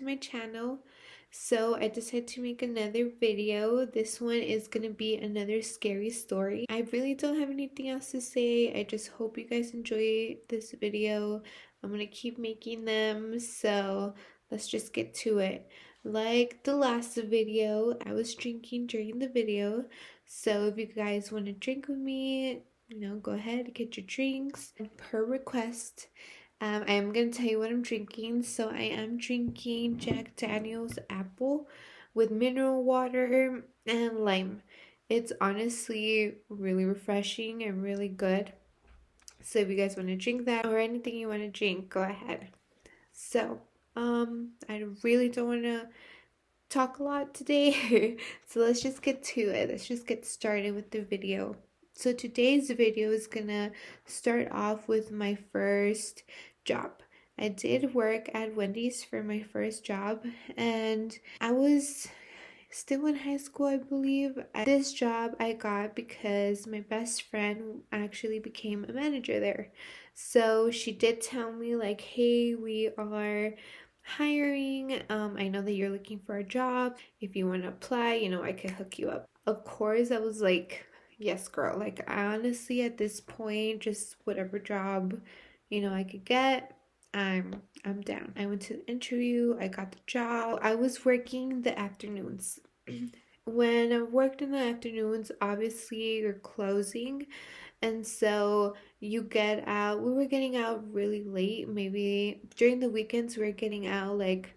to my channel. So I decided to make another video. This one is gonna be another scary story. I really don't have anything else to say. I just hope you guys enjoy this video. I'm gonna keep making them, so let's just get to it. Like the last video, I was drinking during the video, so if you guys want to drink with me, go ahead, get your drinks. Per request, I am going to tell you what I'm drinking. So I am drinking Jack Daniel's Apple with mineral water and lime. It's honestly really refreshing and really good. So if you guys want to drink that or anything you want to drink, go ahead. So, I really don't want to talk a lot today. So let's just get to it. Let's just get started with the video. So today's video is gonna start off with my first job. I did work at Wendy's for my first job, and I was still in high school, I believe. This job I got because my best friend actually became a manager there. So she did tell me like, hey, we are hiring. I know that you're looking for a job. If you want to apply, I can hook you up. Of course, I was like, yes, girl. Like, I honestly, at this point, just whatever job, I could get, I'm down. I went to the interview, I got the job. I was working the afternoons. When I worked in the afternoons, obviously you're closing, and so you get out. We were getting out really late. Maybe during the weekends we were getting out like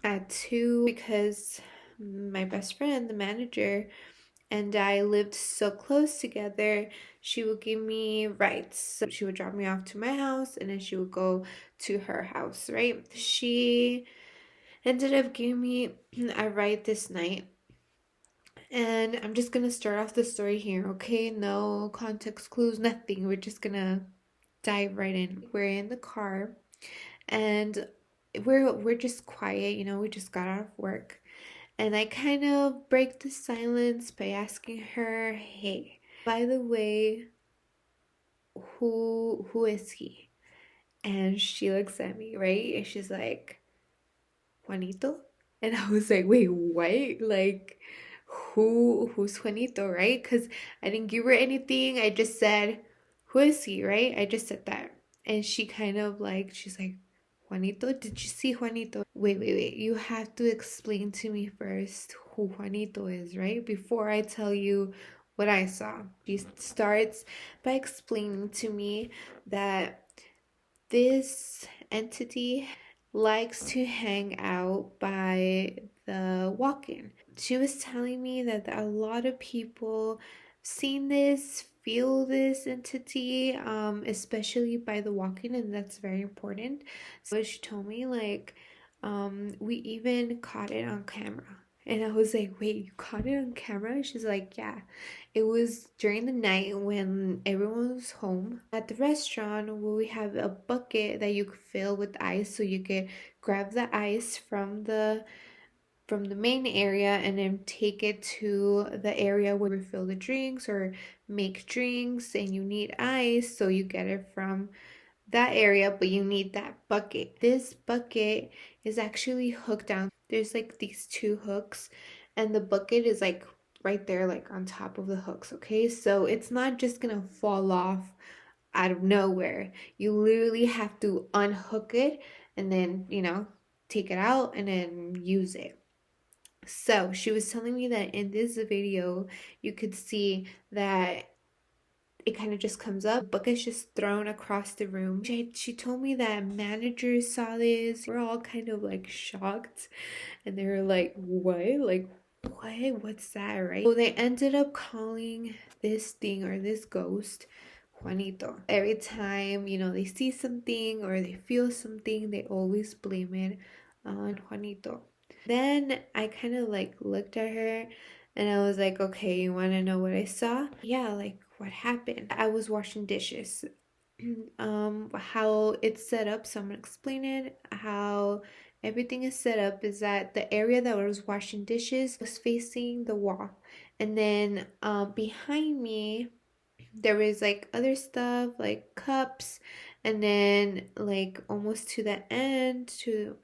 at 2 because my best friend, the manager, and I lived so close together. She would give me rides. So she would drop me off to my house and then she would go to her house, right? She ended up giving me a ride this night. And I'm just gonna start off the story here, okay? No context clues, nothing. We're just gonna dive right in. We're in the car and we're just quiet, we just got out of work. And I kind of break the silence by asking her, "Hey, by the way, who is he?" And she looks at me, right? And she's like, "Juanito?" And I was like, "Wait, what? Like, who's Juanito, right?" Because I didn't give her anything. I just said, "Who is he?" Right? I just said that. And she kind of like, she's like, "Juanito? Did you see Juanito?" Wait. You have to explain to me first who Juanito is, right? Before I tell you what I saw. She starts by explaining to me that this entity likes to hang out by the walk-in. She was telling me that a lot of people seen this, feel this entity, especially by the walk-in, and that's very important. So she told me like, we even caught it on camera. And I was like, wait, you caught it on camera? She's like, yeah. It was during the night when everyone was home. At the restaurant, where we have a bucket that you could fill with ice, so you could grab the ice from the main area and then take it to the area where we fill the drinks or make drinks, and you need ice, so you get it from that area, but you need that bucket. This bucket is actually hooked down. There's like these two hooks, and the bucket is like right there, like on top of the hooks, okay? So it's not just gonna fall off out of nowhere. You literally have to unhook it and then, take it out and then use it. So she was telling me that in this video, you could see that it kind of just comes up. Bucket's just thrown across the room. She told me that managers saw this. We're all kind of like shocked, and they were like, what? Like, what? What's that, right? So they ended up calling this thing or this ghost Juanito. Every time, they see something or they feel something, they always blame it on Juanito. Then I kind of like looked at her and I was like, okay, you want to know what I saw? Yeah, like what happened? I was washing dishes. How it's set up, so I'm gonna explain it. How everything is set up is that the area that I was washing dishes was facing the wall, and then behind me there was like other stuff like cups, and then like almost to the end, to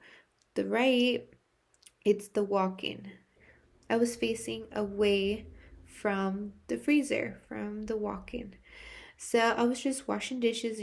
the right, it's the walk-in. I was facing away from the freezer, from the walk-in. So I was just washing dishes,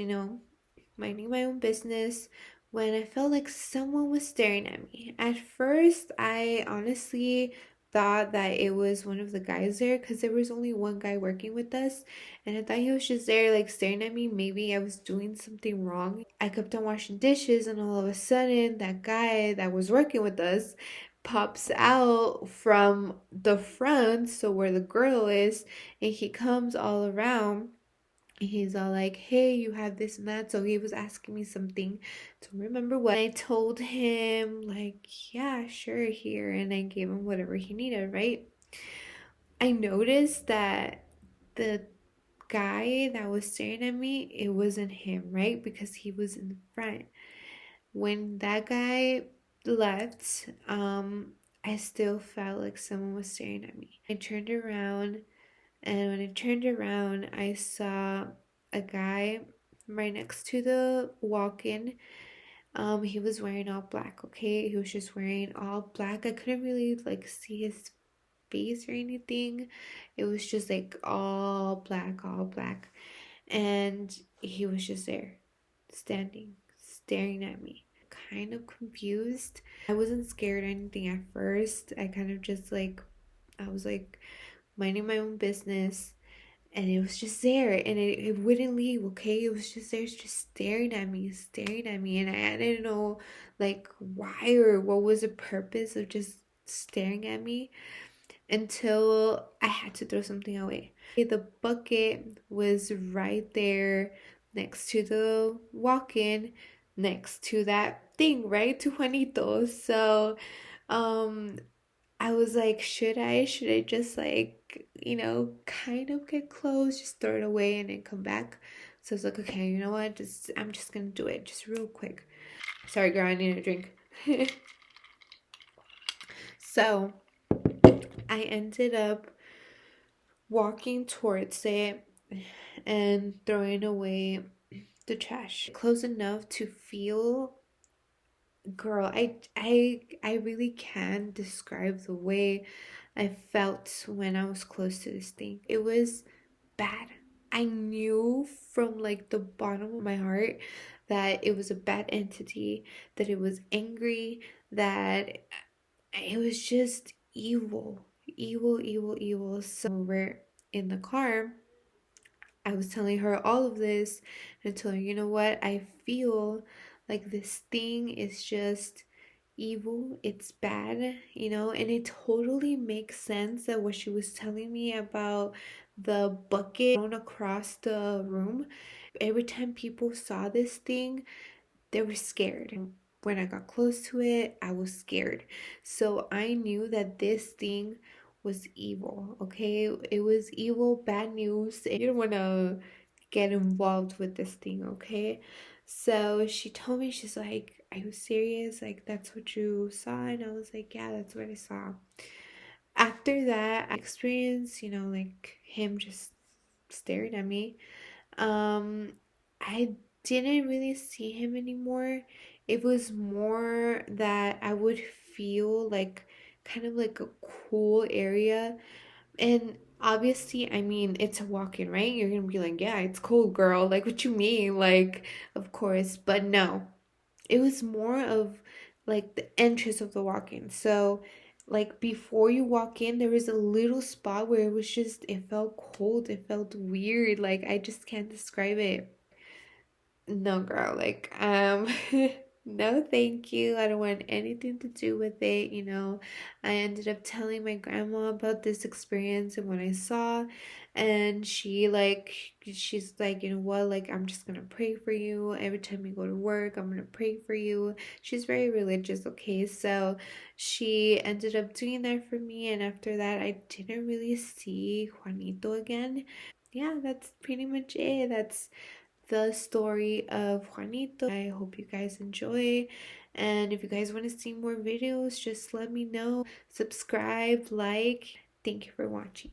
minding my own business, when I felt like someone was staring at me. At first, I honestly thought that it was one of the guys there because there was only one guy working with us, and I thought he was just there, like staring at me. Maybe I was doing something wrong. I kept on washing dishes, and all of a sudden, that guy that was working with us pops out from the front, so where the grill is, and he comes all around. He's all like, hey, you have this and that. So he was asking me something to remember what. I told him, like, yeah, sure, here. And I gave him whatever he needed, right? I noticed that the guy that was staring at me, it wasn't him, right? Because he was in the front. When that guy left, I still felt like someone was staring at me. I turned around, and when I turned around, I saw a guy right next to the walk-in. He was wearing all black, okay? He was just wearing all black. I couldn't really like see his face or anything. It was just like all black, all black. And he was just there, standing, staring at me. Kind of confused. I wasn't scared or anything at first. I kind of just like, I was like minding my own business, and it was just there, and it wouldn't leave. Okay, it was just there, just staring at me, and I didn't know like why or what was the purpose of just staring at me, until I had to throw something away. The bucket was right there next to the walk-in, next to that thing, right to Juanito. So um I was like, should I just like, kind of get close, just throw it away and then come back? So I was like, okay, you know what? I'm just gonna do it just real quick. Sorry, girl, I need a drink. So I ended up walking towards it and throwing away the trash close enough to feel. Girl, I really can't describe the way I felt when I was close to this thing. It was bad. I knew from like the bottom of my heart that it was a bad entity, that it was angry, that it was just evil. Evil, evil, evil. So we're in the car. I was telling her all of this and telling her, you know what? I feel like this thing is just evil. It's bad, and it totally makes sense that what she was telling me about the bucket thrown across the room. Every time people saw this thing, they were scared. And when I got close to it, I was scared. So I knew that this thing was evil, okay? It was evil, bad news. You don't want to get involved with this thing, okay? So she told me, she's like, are you serious? Like, that's what you saw? And I was like, yeah, that's what I saw. After that, I experienced, like him just staring at me. I didn't really see him anymore. It was more that I would feel like kind of like a cool area. And obviously, I mean, it's a walk-in, right? You're gonna be like, yeah, it's cool, girl. Like, what you mean? Like, of course. But no, it was more of like the entrance of the walk-in. So, like before you walk in, there was a little spot where it was just, it felt cold, it felt weird. Like, I just can't describe it. No, girl, like, no, thank you. I don't want anything to do with it. I ended up telling my grandma about this experience and what I saw, and she's like, you know what, like, I'm just gonna pray for you. Every time you go to work, I'm gonna pray for you. She's very religious, okay? So she ended up doing that for me, and after that, I didn't really see Juanito again. Yeah, that's pretty much it. That's the story of Juanito. I hope you guys enjoy. And if you guys want to see more videos, just let me know. Subscribe, like. Thank you for watching.